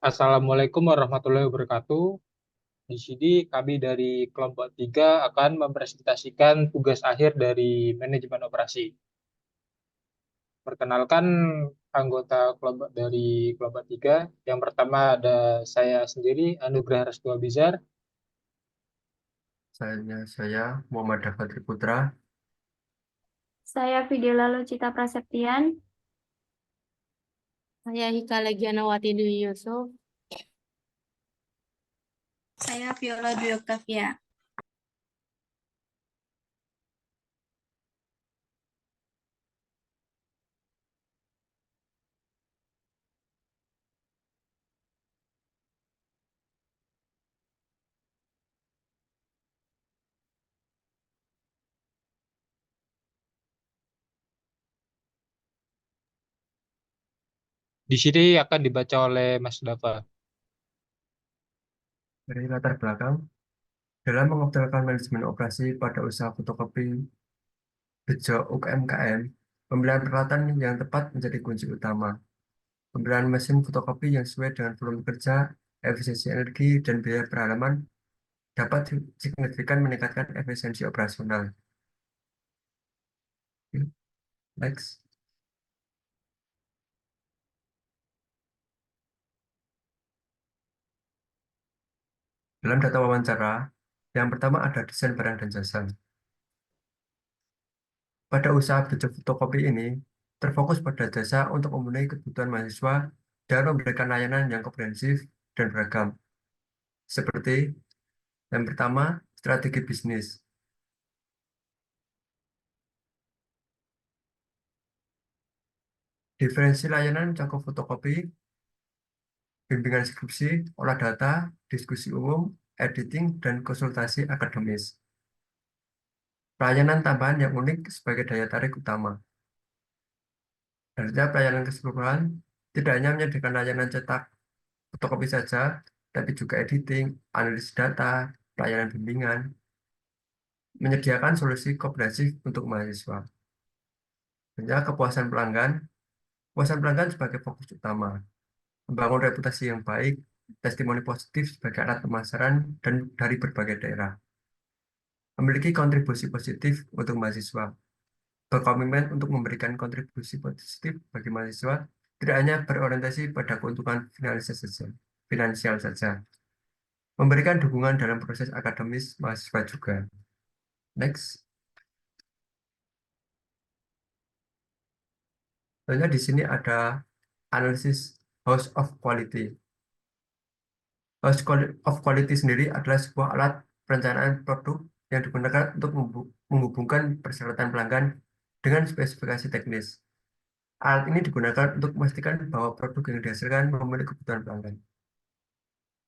Assalamualaikum warahmatullahi wabarakatuh. Di sini kami dari kelompok 3 akan mempresentasikan tugas akhir dari manajemen operasi. Perkenalkan anggota kelompok dari kelompok 3. Yang pertama ada saya sendiri, Anugrah Restu Bizar. Saya Muhammad Dafatri Putra. Saya Videla Lucita Prasetyan. Saya Hika Legianawati Dwi Yusuf. Saya Viola Dwi Oktavia. Di sini akan dibaca oleh Mas Dafa. Dari latar belakang, dalam mengoptimalkan manajemen operasi pada usaha fotokopi Bejo UMKM, pemilihan peralatan yang tepat menjadi kunci utama. Pemilihan mesin fotokopi yang sesuai dengan volume kerja, efisiensi energi, dan biaya per halaman dapat signifikan meningkatkan efisiensi operasional. Next. Dalam data wawancara, yang pertama ada desain barang dan jasa. Pada usaha Bejo fotokopi ini, terfokus pada jasa untuk memenuhi kebutuhan mahasiswa dan memberikan layanan yang komprehensif dan beragam. Seperti yang pertama, strategi bisnis. Diferensi layanan mencakup fotokopi, bimbingan skripsi, olah data, diskusi umum, editing, dan konsultasi akademis. Pelayanan tambahan yang unik sebagai daya tarik utama. Artinya pelayanan keseluruhan tidak hanya menyediakan layanan cetak fotokopi saja, tapi juga editing, analisis data, pelayanan bimbingan, menyediakan solusi komprehensif untuk mahasiswa. Tentunya kepuasan pelanggan sebagai fokus utama, membangun reputasi yang baik, testimoni positif sebagai alat pemasaran dan dari berbagai daerah, memiliki kontribusi positif untuk mahasiswa, berkomitmen untuk memberikan kontribusi positif bagi mahasiswa, tidak hanya berorientasi pada keuntungan finansial saja, memberikan dukungan dalam proses akademis mahasiswa juga. Next. Tentunya di sini ada analisis House of Quality. Of Quality sendiri adalah sebuah alat perencanaan produk yang digunakan untuk menghubungkan persyaratan pelanggan dengan spesifikasi teknis. Alat ini digunakan untuk memastikan bahwa produk yang dihasilkan memenuhi kebutuhan pelanggan.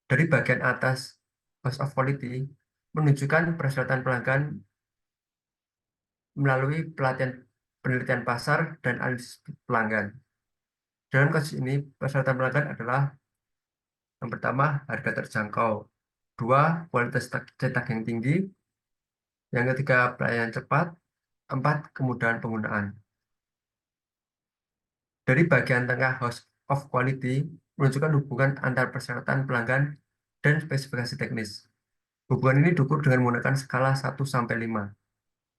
Dari bagian atas House of Quality menunjukkan persyaratan pelanggan melalui pelatihan penelitian pasar dan analisis pelanggan. Dalam kasus ini, persyaratan pelanggan adalah yang pertama, harga terjangkau. Dua, kualitas cetak yang tinggi. Yang ketiga, pelayanan cepat. Empat, kemudahan penggunaan. Dari bagian tengah House of Quality menunjukkan hubungan antar persyaratan pelanggan dan spesifikasi teknis. Hubungan ini diukur dengan menggunakan skala 1 sampai 5.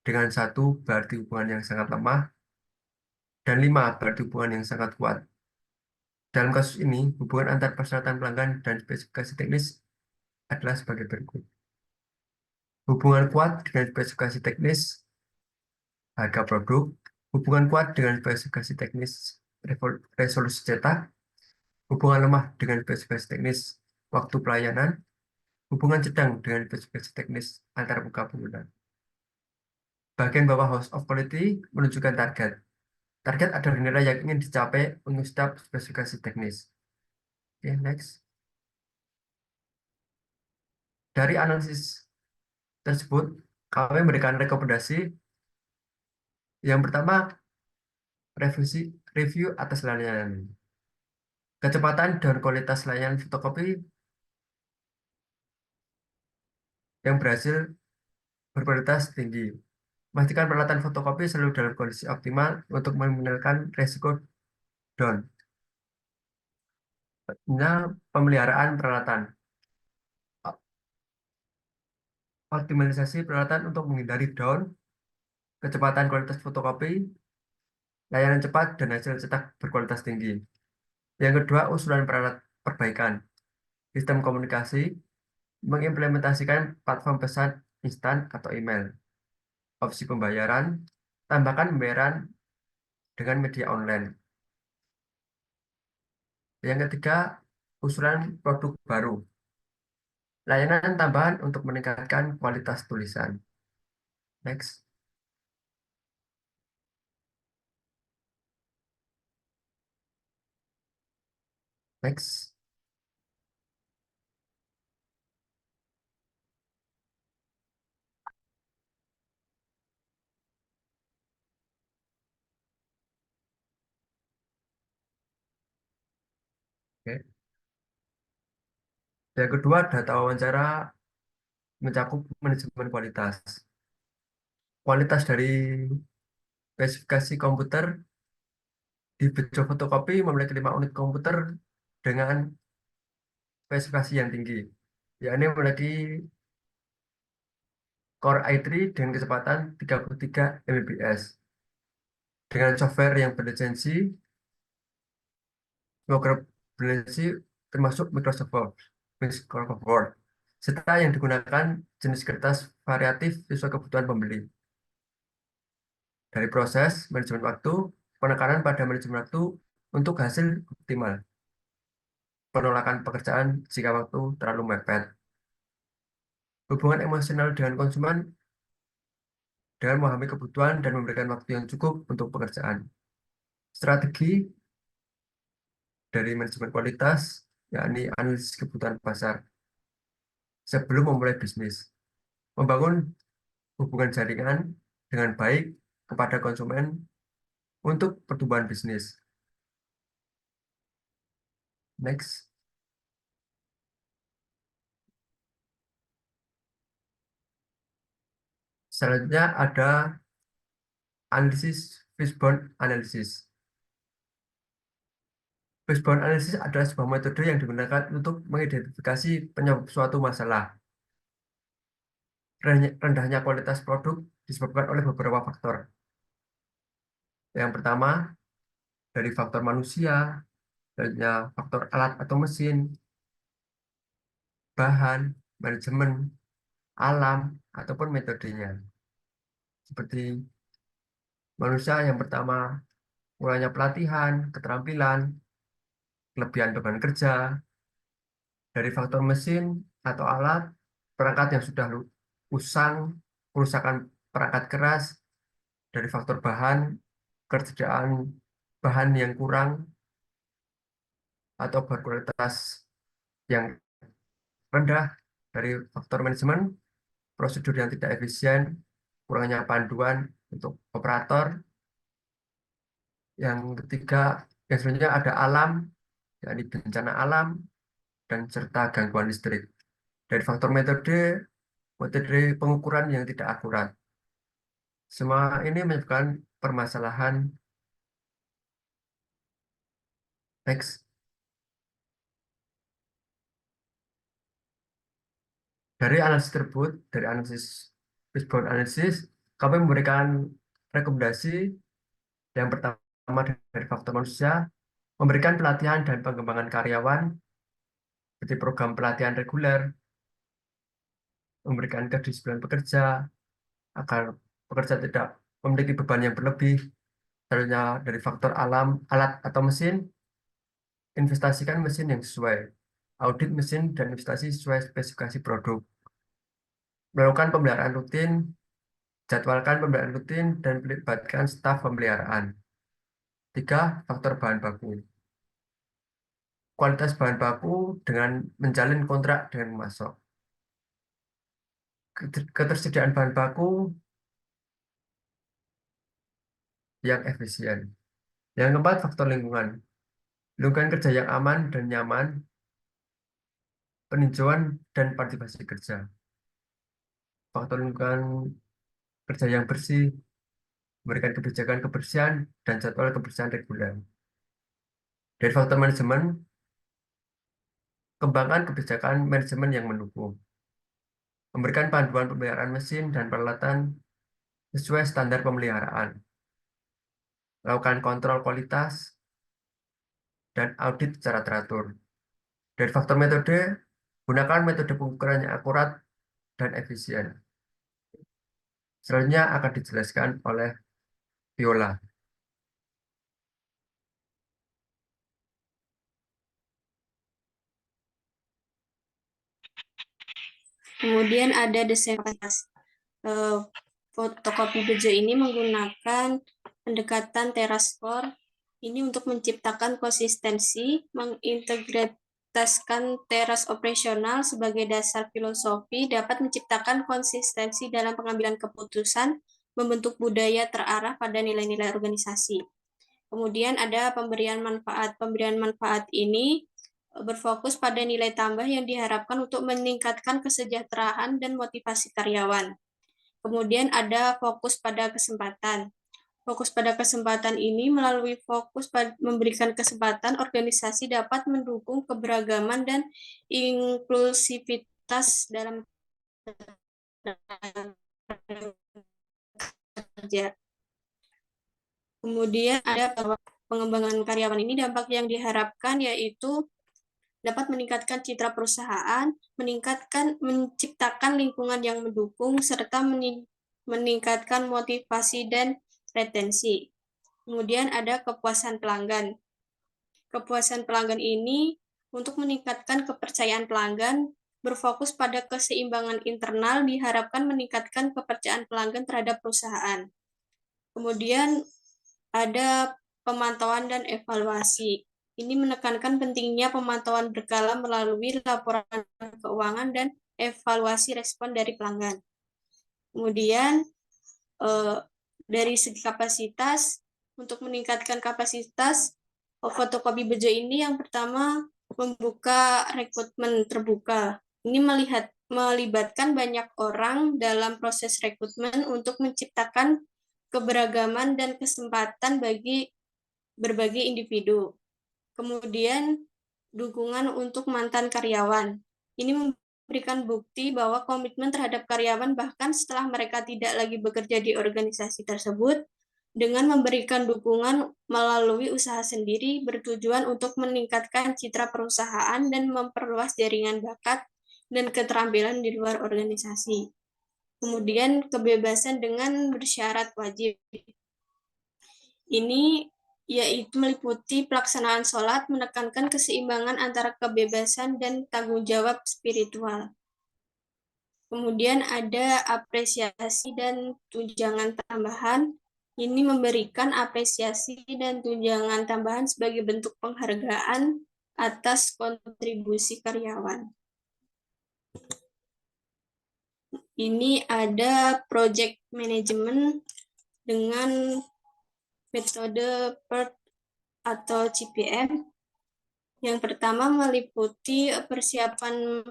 Dengan 1 berarti hubungan yang sangat lemah, dan 5 berarti hubungan yang sangat kuat. Dalam kasus ini, hubungan antar persyaratan pelanggan dan spesifikasi teknis adalah sebagai berikut. Hubungan kuat dengan spesifikasi teknis, harga produk. Hubungan kuat dengan spesifikasi teknis, resolusi cetak. Hubungan lemah dengan spesifikasi teknis, waktu pelayanan. Hubungan sedang dengan spesifikasi teknis antar muka pengguna. Bagian bawah House of Quality menunjukkan target. Target adalah nilai yang ingin dicapai untuk setiap spesifikasi teknis. Oke, next. Dari analisis tersebut, kami memberikan rekomendasi. Yang pertama, review atas layanan. Kecepatan dan kualitas layanan fotokopi yang berhasil berkualitas tinggi. Pastikan peralatan fotokopi selalu dalam kondisi optimal untuk meminimalkan resiko down. Nah, pemeliharaan peralatan. Optimalisasi peralatan untuk menghindari down, kecepatan kualitas fotokopi, layanan cepat, dan hasil cetak berkualitas tinggi. Yang kedua, usulan perbaikan. Sistem komunikasi, mengimplementasikan platform pesan instan atau email. Opsi pembayaran, tambahkan pembayaran dengan media online. Yang ketiga, usulan produk baru. Layanan tambahan untuk meningkatkan kualitas tulisan. Next. Next. Oke. Yang kedua, data wawancara mencakup manajemen kualitas. Kualitas dari spesifikasi komputer di Bejo Fotokopi memiliki 5 unit komputer dengan spesifikasi yang tinggi, yakni memiliki Core i3 dengan kecepatan 33 Mbps dengan software yang berlisensi, program berlisensi termasuk Microsoft Word, serta yang digunakan jenis kertas variatif sesuai kebutuhan pembeli. Dari proses manajemen waktu, penekanan pada manajemen waktu untuk hasil optimal, penolakan pekerjaan jika waktu terlalu mepet, hubungan emosional dengan konsumen dengan memahami kebutuhan dan memberikan waktu yang cukup untuk pekerjaan. Strategi dari manajemen kualitas, yakni analisis kebutuhan pasar sebelum memulai bisnis, membangun hubungan jaringan dengan baik kepada konsumen untuk pertumbuhan bisnis. Next. Selanjutnya ada analisis fishbone analysis. Fishbone analysis adalah sebuah metode yang digunakan untuk mengidentifikasi penyebab suatu masalah. Rendahnya kualitas produk disebabkan oleh beberapa faktor. Yang pertama, dari faktor manusia, selanjutnya faktor alat atau mesin, bahan, manajemen, alam, ataupun metodenya. Seperti manusia yang pertama, kurangnya pelatihan, keterampilan, kelebihan beban kerja. Dari faktor mesin atau alat, perangkat yang sudah usang, kerusakan perangkat keras. Dari faktor bahan, ketersediaan bahan yang kurang, atau berkualitas yang rendah. Dari faktor manajemen, prosedur yang tidak efisien, kurangnya panduan untuk operator. Yang ketiga, yang selanjutnya ada alam, yakni bencana alam, dan serta gangguan listrik. Dari faktor metode pengukuran yang tidak akurat. Semua ini menyebabkan permasalahan. Next. Dari analisis tersebut, dari analisis fishbone analysis, kami memberikan rekomendasi yang pertama dari faktor manusia, memberikan pelatihan dan pengembangan karyawan, seperti program pelatihan reguler, memberikan kedisiplinan pekerja, agar pekerja tidak memiliki beban yang berlebih. Selanjutnya dari faktor alam, alat atau mesin, investasikan mesin yang sesuai, audit mesin dan investasi sesuai spesifikasi produk. Melakukan pemeliharaan rutin, jadwalkan pemeliharaan rutin, dan melibatkan staf pemeliharaan. 3. Faktor bahan baku. Kualitas bahan baku dengan menjalin kontrak dengan pemasok. Ketersediaan bahan baku yang efisien. Yang keempat, faktor lingkungan. Lingkungan kerja yang aman dan nyaman, peninjauan dan partisipasi kerja. Faktor lingkungan kerja yang bersih, memberikan kebijakan kebersihan dan jadwal kebersihan reguler. Dari faktor manajemen, Kembangkan kebijakan manajemen yang mendukung. Memberikan panduan pemeliharaan mesin dan peralatan sesuai standar pemeliharaan. Lakukan kontrol kualitas dan audit secara teratur. Dari faktor metode, gunakan metode pengukuran yang akurat dan efisien. Selanjutnya akan dijelaskan oleh Viola. Kemudian ada desain kapasitas. Fotokopi bejo ini menggunakan pendekatan TeraScore ini untuk menciptakan konsistensi, mengintegrasikan teras operasional sebagai dasar filosofi, dapat menciptakan konsistensi dalam pengambilan keputusan, membentuk budaya terarah pada nilai-nilai organisasi. Kemudian ada pemberian manfaat. Pemberian manfaat ini berfokus pada nilai tambah yang diharapkan untuk meningkatkan kesejahteraan dan motivasi karyawan. Kemudian ada fokus pada kesempatan. Fokus pada kesempatan ini melalui fokus pada memberikan kesempatan organisasi dapat mendukung keberagaman dan inklusivitas dalam kerja. Kemudian ada pengembangan karyawan ini dampak yang diharapkan yaitu dapat meningkatkan citra perusahaan, menciptakan lingkungan yang mendukung, serta meningkatkan motivasi dan retensi. Kemudian ada kepuasan pelanggan. Kepuasan pelanggan ini untuk meningkatkan kepercayaan pelanggan, berfokus pada keseimbangan internal, diharapkan meningkatkan kepercayaan pelanggan terhadap perusahaan. Kemudian ada pemantauan dan evaluasi. Ini menekankan pentingnya pemantauan berkala melalui laporan keuangan dan evaluasi respon dari pelanggan. Kemudian dari segi kapasitas, untuk meningkatkan kapasitas fotokopi bejo ini yang pertama membuka rekrutmen terbuka. Ini melibatkan banyak orang dalam proses rekrutmen untuk menciptakan keberagaman dan kesempatan bagi berbagai individu. Kemudian dukungan untuk mantan karyawan. Ini memberikan bukti bahwa komitmen terhadap karyawan bahkan setelah mereka tidak lagi bekerja di organisasi tersebut, dengan memberikan dukungan melalui usaha sendiri bertujuan untuk meningkatkan citra perusahaan dan memperluas jaringan bakat dan keterampilan di luar organisasi. Kemudian kebebasan dengan bersyarat wajib. Ini yaitu meliputi pelaksanaan sholat, menekankan keseimbangan antara kebebasan dan tanggung jawab spiritual. Kemudian ada apresiasi dan tunjangan tambahan. Ini memberikan apresiasi dan tunjangan tambahan sebagai bentuk penghargaan atas kontribusi karyawan. Ini ada project management dengan metode PERT atau CPM. Yang pertama meliputi persiapan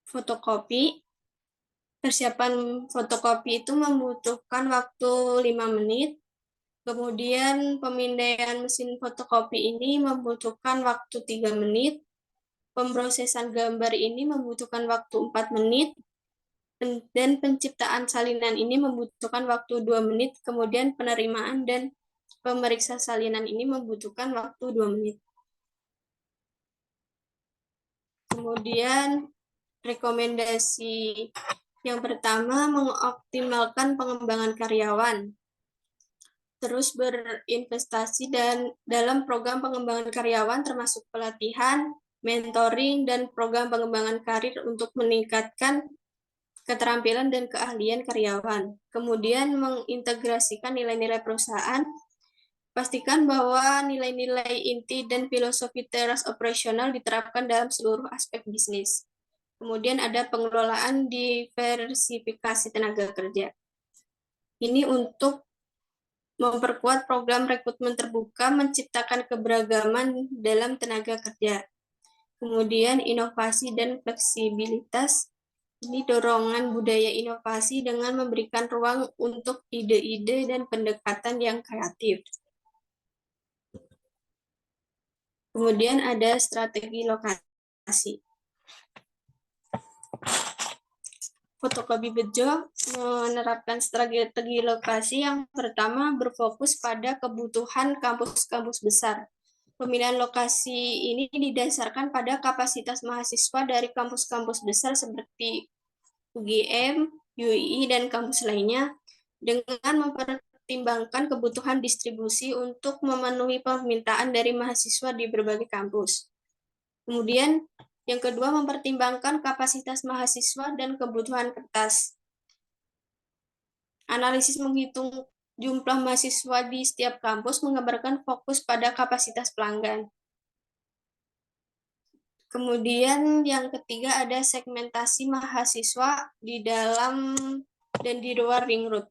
fotokopi. Persiapan fotokopi itu membutuhkan waktu 5 menit. Kemudian pemindaian mesin fotokopi ini membutuhkan waktu 3 menit. Pemrosesan gambar ini membutuhkan waktu 4 menit. Dan penciptaan salinan ini membutuhkan waktu 2 menit. Kemudian penerimaan dan pemeriksa salinan ini membutuhkan waktu 2 menit. Kemudian rekomendasi yang pertama, mengoptimalkan pengembangan karyawan. Terus berinvestasi dalam program pengembangan karyawan termasuk pelatihan, mentoring, dan program pengembangan karir untuk meningkatkan keterampilan dan keahlian karyawan. Kemudian mengintegrasikan nilai-nilai perusahaan. Pastikan bahwa nilai-nilai inti dan filosofi teras operasional diterapkan dalam seluruh aspek bisnis. Kemudian ada pengelolaan diversifikasi tenaga kerja. Ini untuk memperkuat program rekrutmen terbuka, menciptakan keberagaman dalam tenaga kerja. Kemudian inovasi dan fleksibilitas. Ini dorongan budaya inovasi dengan memberikan ruang untuk ide-ide dan pendekatan yang kreatif. Kemudian ada strategi lokasi. Fotokopi Bejo menerapkan strategi lokasi yang pertama berfokus pada kebutuhan kampus-kampus besar. Pemilihan lokasi ini didasarkan pada kapasitas mahasiswa dari kampus-kampus besar seperti UGM, UI, dan kampus lainnya dengan mempertimbangkan kebutuhan distribusi untuk memenuhi permintaan dari mahasiswa di berbagai kampus. Kemudian yang kedua, mempertimbangkan kapasitas mahasiswa dan kebutuhan kertas. Analisis menghitung jumlah mahasiswa di setiap kampus menggambarkan fokus pada kapasitas pelanggan. Kemudian yang ketiga ada segmentasi mahasiswa di dalam dan di luar ring road.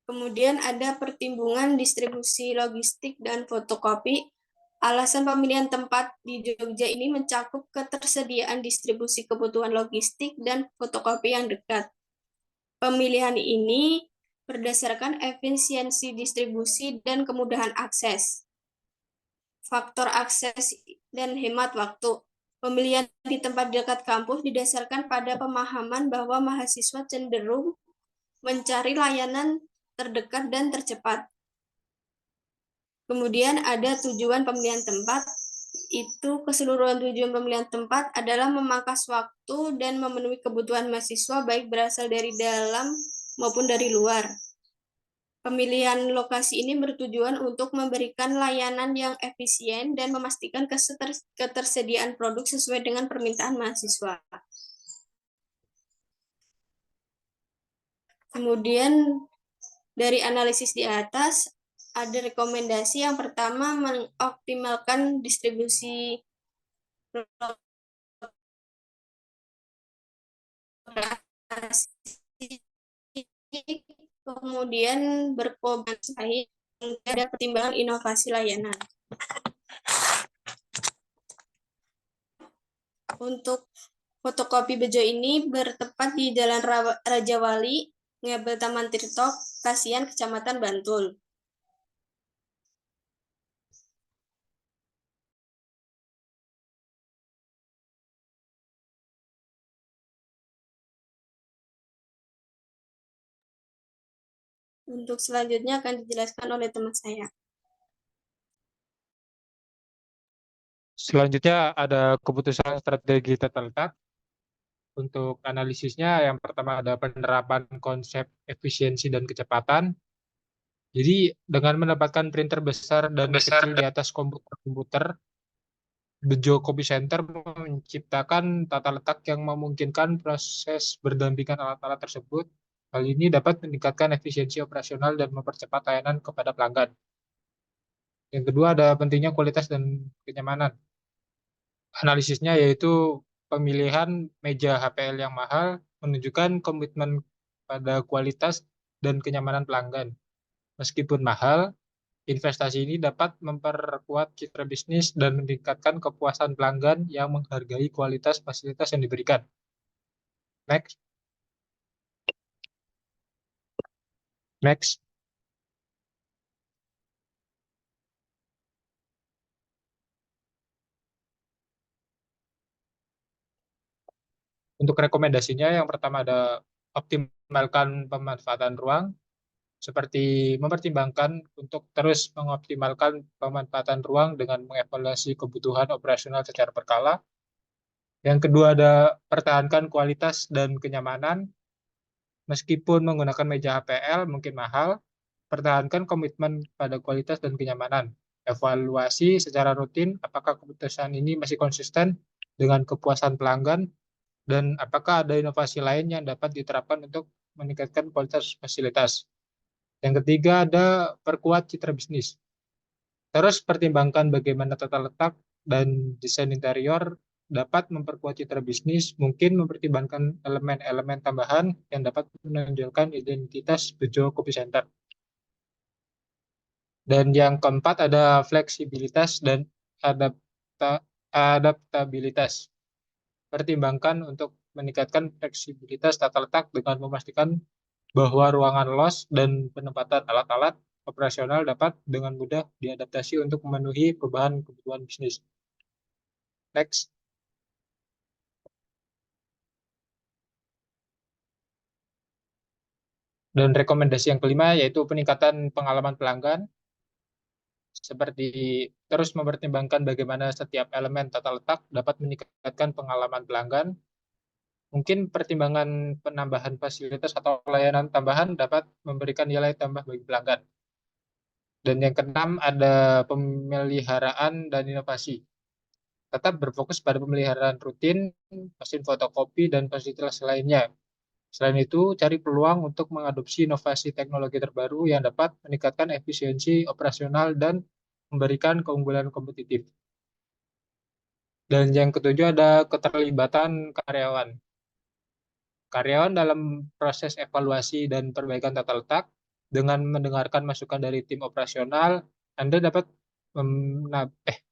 Kemudian ada pertimbangan distribusi logistik dan fotokopi. Alasan pemilihan tempat di Jogja ini mencakup ketersediaan distribusi kebutuhan logistik dan fotokopi yang dekat. Pemilihan ini berdasarkan efisiensi distribusi dan kemudahan akses. Faktor akses dan hemat waktu. Pemilihan di tempat dekat kampus didasarkan pada pemahaman bahwa mahasiswa cenderung mencari layanan terdekat dan tercepat. Kemudian ada tujuan pemilihan tempat, itu keseluruhan tujuan pemilihan tempat adalah memangkas waktu dan memenuhi kebutuhan mahasiswa baik berasal dari dalam maupun dari luar. Pemilihan lokasi ini bertujuan untuk memberikan layanan yang efisien dan memastikan ketersediaan produk sesuai dengan permintaan mahasiswa. Kemudian dari analisis di atas, ada rekomendasi yang pertama mengoptimalkan distribusi lokasi, kemudian berkomunikasi, ada pertimbangan inovasi layanan. Untuk fotokopi Bejo ini bertempat di Jalan Raja Wali, Ngabel Taman Tirto, Kasihan, Kecamatan Bantul. Untuk selanjutnya akan dijelaskan oleh teman saya. Selanjutnya ada keputusan strategi tata letak. Untuk analisisnya, yang pertama ada penerapan konsep efisiensi dan kecepatan. Jadi dengan menempatkan printer besar dan kecil di atas komputer, Bejo Copy Center menciptakan tata letak yang memungkinkan proses berdampingan alat-alat tersebut. Hal ini dapat meningkatkan efisiensi operasional dan mempercepat layanan kepada pelanggan. Yang kedua ada pentingnya kualitas dan kenyamanan. Analisisnya yaitu pemilihan meja HPL yang mahal menunjukkan komitmen pada kualitas dan kenyamanan pelanggan. Meskipun mahal, investasi ini dapat memperkuat citra bisnis dan meningkatkan kepuasan pelanggan yang menghargai kualitas fasilitas yang diberikan. Next. Next. Untuk rekomendasinya, yang pertama ada optimalkan pemanfaatan ruang, seperti mempertimbangkan untuk terus mengoptimalkan pemanfaatan ruang dengan mengevaluasi kebutuhan operasional secara berkala. Yang kedua ada pertahankan kualitas dan kenyamanan. Meskipun menggunakan meja HPL mungkin mahal, pertahankan komitmen pada kualitas dan kenyamanan. Evaluasi secara rutin apakah keputusan ini masih konsisten dengan kepuasan pelanggan dan apakah ada inovasi lain yang dapat diterapkan untuk meningkatkan kualitas fasilitas. Yang ketiga ada perkuat citra bisnis. Terus pertimbangkan bagaimana tata letak dan desain interior dapat memperkuat citra bisnis, mungkin mempertimbangkan elemen-elemen tambahan yang dapat menonjolkan identitas Bejo Copy Center. Dan yang keempat ada fleksibilitas dan adaptabilitas. Pertimbangkan untuk meningkatkan fleksibilitas tata letak dengan memastikan bahwa ruangan los dan penempatan alat-alat operasional dapat dengan mudah diadaptasi untuk memenuhi perubahan kebutuhan bisnis. Next. Dan rekomendasi yang kelima yaitu peningkatan pengalaman pelanggan, seperti terus mempertimbangkan bagaimana setiap elemen tata letak dapat meningkatkan pengalaman pelanggan. Mungkin pertimbangan penambahan fasilitas atau layanan tambahan dapat memberikan nilai tambah bagi pelanggan. Dan yang keenam ada pemeliharaan dan inovasi. Tetap berfokus pada pemeliharaan rutin, mesin fotokopi, dan fasilitas lainnya. Selain itu, cari peluang untuk mengadopsi inovasi teknologi terbaru yang dapat meningkatkan efisiensi operasional dan memberikan keunggulan kompetitif. Dan yang ketujuh ada keterlibatan karyawan. Karyawan dalam proses evaluasi dan perbaikan tata letak, dengan mendengarkan masukan dari tim operasional, Anda dapat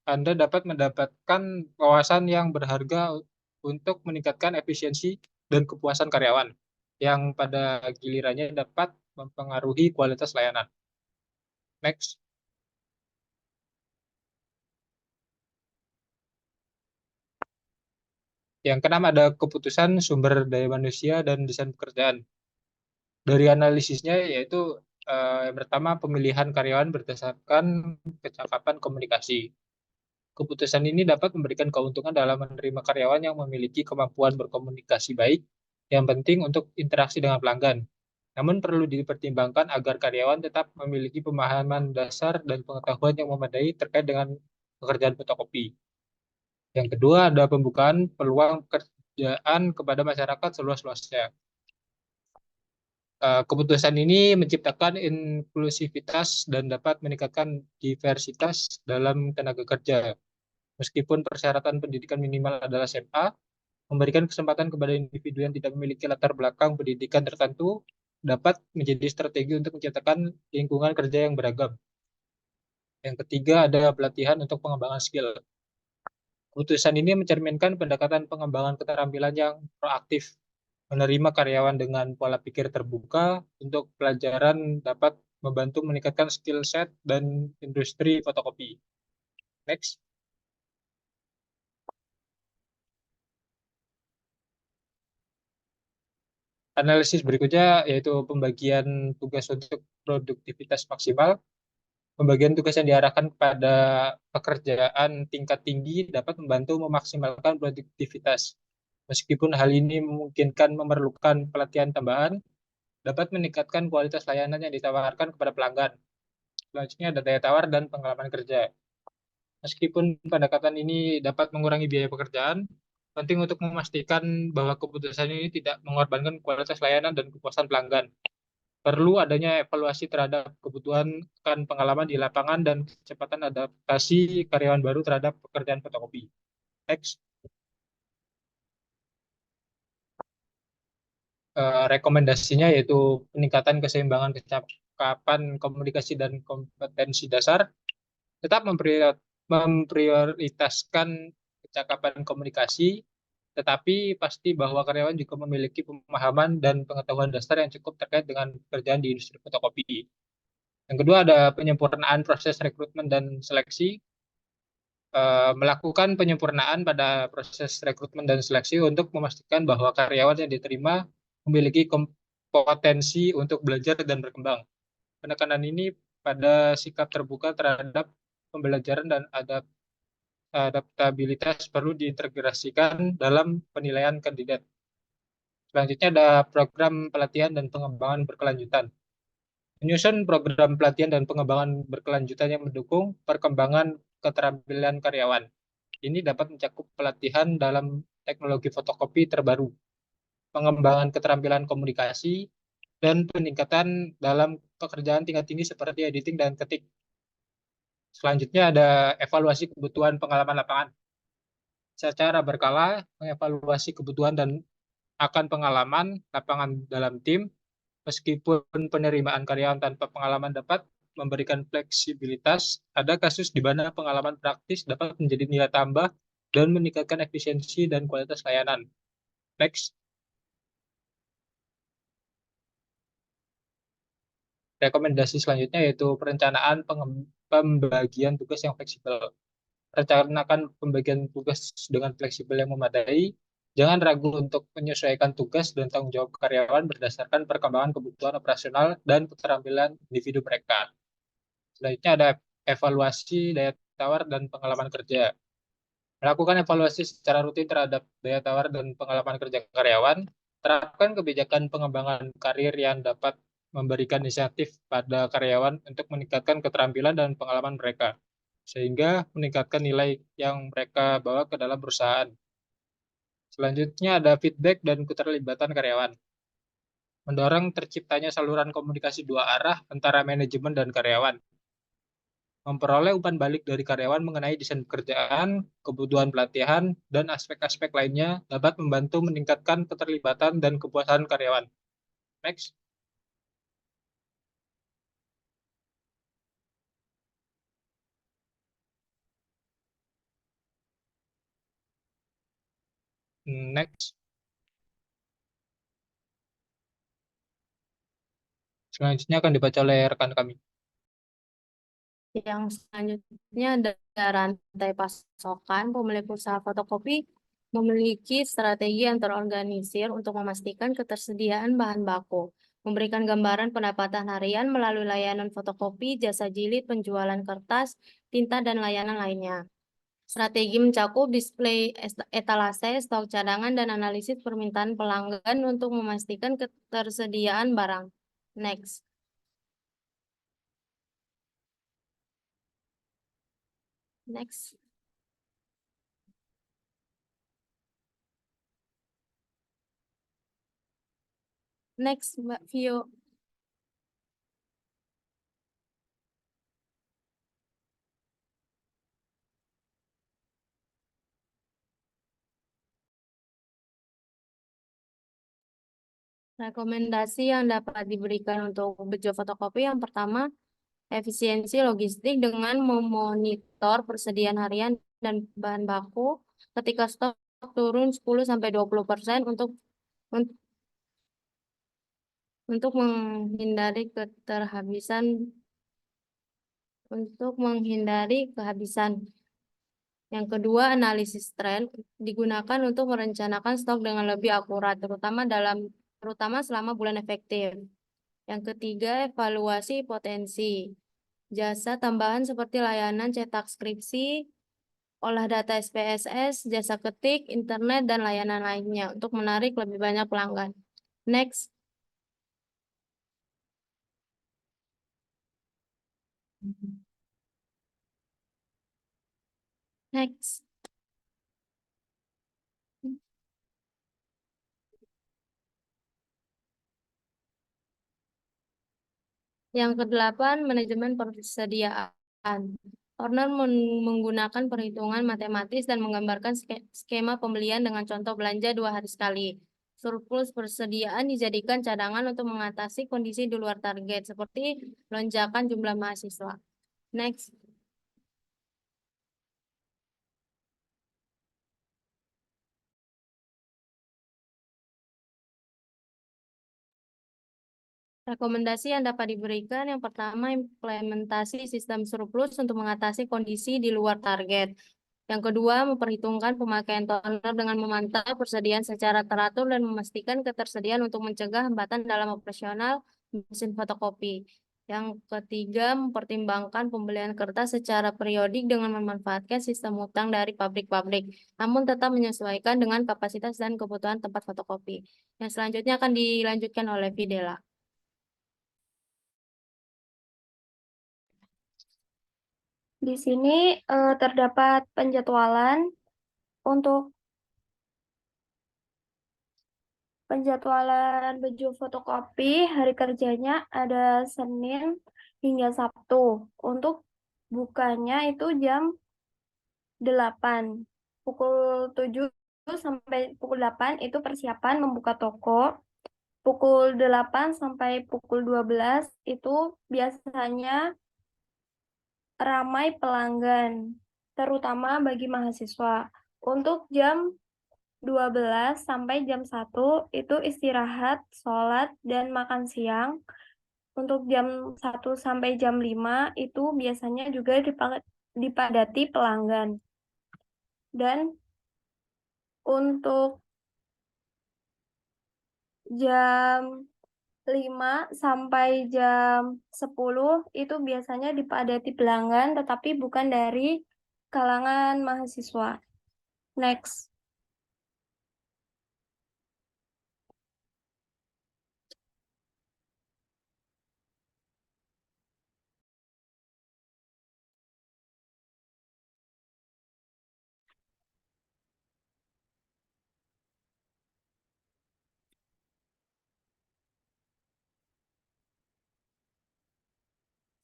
Anda dapat mendapatkan wawasan yang berharga untuk meningkatkan efisiensi dan kepuasan karyawan, yang pada gilirannya dapat mempengaruhi kualitas layanan. Next. Yang keenam ada keputusan sumber daya manusia dan desain pekerjaan. Dari analisisnya yaitu yang pertama pemilihan karyawan berdasarkan kecakapan komunikasi. Keputusan ini dapat memberikan keuntungan dalam menerima karyawan yang memiliki kemampuan berkomunikasi baik, yang penting untuk interaksi dengan pelanggan. Namun perlu dipertimbangkan agar karyawan tetap memiliki pemahaman dasar dan pengetahuan yang memadai terkait dengan pekerjaan fotokopi. Yang kedua ada pembukaan peluang pekerjaan kepada masyarakat seluas-luasnya. Keputusan ini menciptakan inklusivitas dan dapat meningkatkan diversitas dalam tenaga kerja. Meskipun persyaratan pendidikan minimal adalah SMA, memberikan kesempatan kepada individu yang tidak memiliki latar belakang pendidikan tertentu dapat menjadi strategi untuk menciptakan lingkungan kerja yang beragam. Yang ketiga ada pelatihan untuk pengembangan skill. Keputusan ini mencerminkan pendekatan pengembangan keterampilan yang proaktif, menerima karyawan dengan pola pikir terbuka untuk pelajaran dapat membantu meningkatkan skill set dan industri fotokopi. Next. Analisis berikutnya yaitu pembagian tugas untuk produktivitas maksimal. Pembagian tugas yang diarahkan kepada pekerjaan tingkat tinggi dapat membantu memaksimalkan produktivitas. Meskipun hal ini memungkinkan memerlukan pelatihan tambahan, dapat meningkatkan kualitas layanan yang ditawarkan kepada pelanggan. Selanjutnya ada daya tawar dan pengalaman kerja. Meskipun pendekatan ini dapat mengurangi biaya pekerjaan, penting untuk memastikan bahwa keputusan ini tidak mengorbankan kualitas layanan dan kepuasan pelanggan. Perlu adanya evaluasi terhadap kebutuhan pengalaman di lapangan dan kecepatan adaptasi karyawan baru terhadap pekerjaan fotokopi. Next. Rekomendasinya yaitu peningkatan keseimbangan kecakapan komunikasi dan kompetensi dasar, tetap memprioritaskan kecakapan komunikasi, tetapi pasti bahwa karyawan juga memiliki pemahaman dan pengetahuan dasar yang cukup terkait dengan pekerjaan di industri fotokopi. Yang kedua ada penyempurnaan proses rekrutmen dan seleksi. Melakukan penyempurnaan pada proses rekrutmen dan seleksi untuk memastikan bahwa karyawan yang diterima memiliki kompetensi untuk belajar dan berkembang. Penekanan ini pada sikap terbuka terhadap pembelajaran dan adaptabilitas perlu diintegrasikan dalam penilaian kandidat. Selanjutnya ada program pelatihan dan pengembangan berkelanjutan. Menyusun program pelatihan dan pengembangan berkelanjutan yang mendukung perkembangan keterampilan karyawan. Ini dapat mencakup pelatihan dalam teknologi fotokopi terbaru, pengembangan keterampilan komunikasi, dan peningkatan dalam pekerjaan tingkat tinggi seperti editing dan ketik. Selanjutnya ada evaluasi kebutuhan pengalaman lapangan. Secara berkala, mengevaluasi kebutuhan dan akan pengalaman lapangan dalam tim, meskipun penerimaan karyawan tanpa pengalaman dapat memberikan fleksibilitas, ada kasus di mana pengalaman praktis dapat menjadi nilai tambah dan meningkatkan efisiensi dan kualitas layanan. Next. rekomendasi selanjutnya yaitu perencanaan pembagian tugas yang fleksibel. Rencanakan pembagian tugas dengan fleksibel yang memadai. Jangan ragu untuk menyesuaikan tugas dan tanggung jawab karyawan berdasarkan perkembangan kebutuhan operasional dan keterampilan individu mereka. Selanjutnya ada evaluasi daya tawar dan pengalaman kerja. Melakukan evaluasi secara rutin terhadap daya tawar dan pengalaman kerja karyawan. Terapkan kebijakan pengembangan karir yang dapat memberikan insentif pada karyawan untuk meningkatkan keterampilan dan pengalaman mereka, sehingga meningkatkan nilai yang mereka bawa ke dalam perusahaan. Selanjutnya ada feedback dan keterlibatan karyawan. Mendorong terciptanya saluran komunikasi dua arah antara manajemen dan karyawan. Memperoleh umpan balik dari karyawan mengenai desain pekerjaan, kebutuhan pelatihan, dan aspek-aspek lainnya dapat membantu meningkatkan keterlibatan dan kepuasan karyawan. Next. Next. Selanjutnya akan dibaca oleh rekan kami. Yang selanjutnya ada rantai pasokan. Pemilik usaha fotokopi memiliki strategi yang terorganisir untuk memastikan ketersediaan bahan baku, memberikan gambaran pendapatan harian melalui layanan fotokopi, jasa jilid, penjualan kertas, tinta, dan layanan lainnya. Strategi mencakup display etalase, stok cadangan, dan analisis permintaan pelanggan untuk memastikan ketersediaan barang. Next. Next. Next, Mbak Vio. Rekomendasi yang dapat diberikan untuk bejo fotokopi yang pertama, efisiensi logistik dengan memonitor persediaan harian dan bahan baku ketika stok turun 10-20% untuk menghindari kehabisan. Yang kedua, analisis tren digunakan untuk merencanakan stok dengan lebih akurat, terutama selama bulan efektif. Yang ketiga, evaluasi potensi. Jasa tambahan seperti layanan cetak skripsi, olah data SPSS, jasa ketik, internet, dan layanan lainnya untuk menarik lebih banyak pelanggan. Next. Next. Yang kedelapan, manajemen persediaan. Owner menggunakan perhitungan matematis dan menggambarkan skema pembelian dengan contoh belanja 2 hari sekali. Surplus persediaan dijadikan cadangan untuk mengatasi kondisi di luar target, seperti lonjakan jumlah mahasiswa. Next. Rekomendasi yang dapat diberikan, yang pertama, implementasi sistem surplus untuk mengatasi kondisi di luar target. Yang kedua, memperhitungkan pemakaian toner dengan memantau persediaan secara teratur dan memastikan ketersediaan untuk mencegah hambatan dalam operasional mesin fotokopi. Yang ketiga, mempertimbangkan pembelian kertas secara periodik dengan memanfaatkan sistem utang dari pabrik-pabrik, namun tetap menyesuaikan dengan kapasitas dan kebutuhan tempat fotokopi. Yang selanjutnya akan dilanjutkan oleh Videla. Di sini terdapat penjadwalan untuk bejo fotokopi. Hari kerjanya ada Senin hingga Sabtu. Untuk bukanya itu jam 8. Pukul 7 sampai pukul 8 itu persiapan membuka toko. Pukul 8 sampai pukul 12 itu biasanya ramai pelanggan, terutama bagi mahasiswa. Untuk jam 12 sampai jam 1 itu istirahat, sholat, dan makan siang. Untuk jam 1 sampai jam 5 itu biasanya juga dipadati pelanggan. Dan untuk jam 5 sampai jam 10 itu biasanya dipadati pelanggan, tetapi bukan dari kalangan mahasiswa. Next.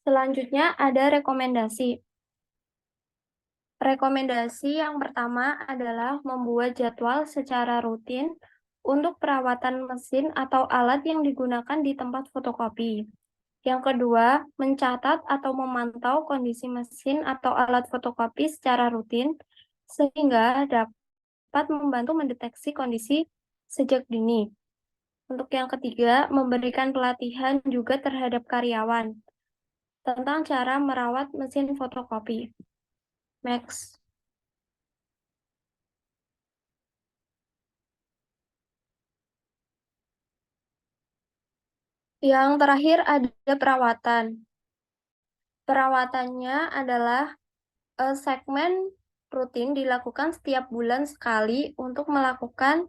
Selanjutnya ada rekomendasi. Rekomendasi yang pertama adalah membuat jadwal secara rutin untuk perawatan mesin atau alat yang digunakan di tempat fotokopi. Yang kedua, mencatat atau memantau kondisi mesin atau alat fotokopi secara rutin sehingga dapat membantu mendeteksi kondisi sejak dini. Untuk yang ketiga, memberikan pelatihan juga terhadap karyawan tentang cara merawat mesin fotokopi. Next. Yang terakhir ada perawatan. Perawatannya adalah segmen rutin dilakukan setiap bulan sekali untuk melakukan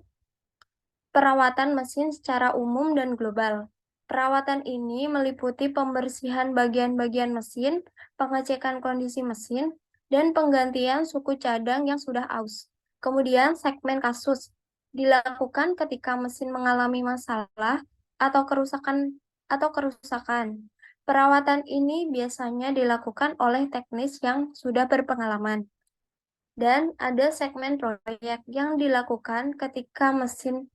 perawatan mesin secara umum dan global. Perawatan ini meliputi pembersihan bagian-bagian mesin, pengecekan kondisi mesin, dan penggantian suku cadang yang sudah aus. Kemudian segmen kasus dilakukan ketika mesin mengalami masalah atau kerusakan. Perawatan ini biasanya dilakukan oleh teknis yang sudah berpengalaman. Dan ada segmen proyek yang dilakukan ketika mesin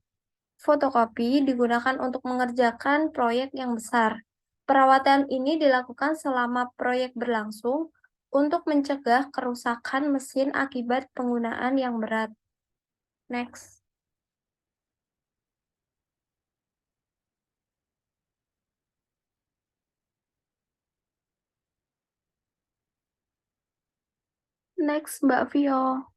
fotokopi digunakan untuk mengerjakan proyek yang besar. Perawatan ini dilakukan selama proyek berlangsung untuk mencegah kerusakan mesin akibat penggunaan yang berat. Next. Next, Mbak Vio.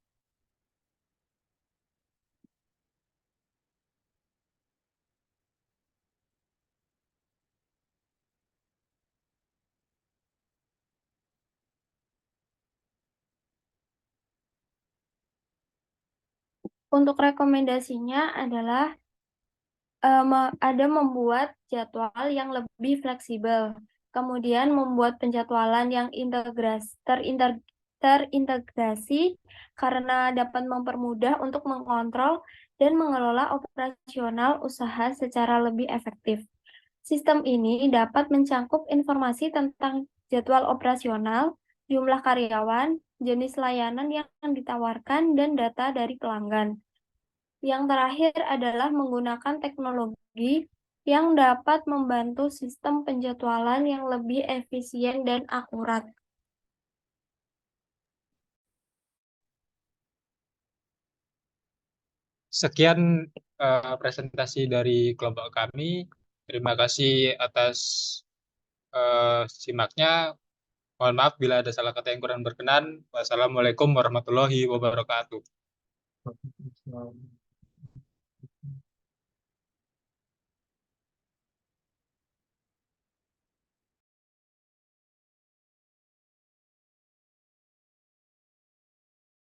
Untuk rekomendasinya adalah ada membuat jadwal yang lebih fleksibel, kemudian membuat penjadwalan yang terintegrasi karena dapat mempermudah untuk mengontrol dan mengelola operasional usaha secara lebih efektif. Sistem ini dapat mencangkup informasi tentang jadwal operasional, jumlah karyawan, jenis layanan yang ditawarkan, dan data dari pelanggan. Yang terakhir adalah menggunakan teknologi yang dapat membantu sistem penjadwalan yang lebih efisien dan akurat. Sekian presentasi dari kelompok kami. Terima kasih atas simaknya. Mohon maaf bila ada salah kata yang kurang berkenan. Wassalamualaikum warahmatullahi wabarakatuh.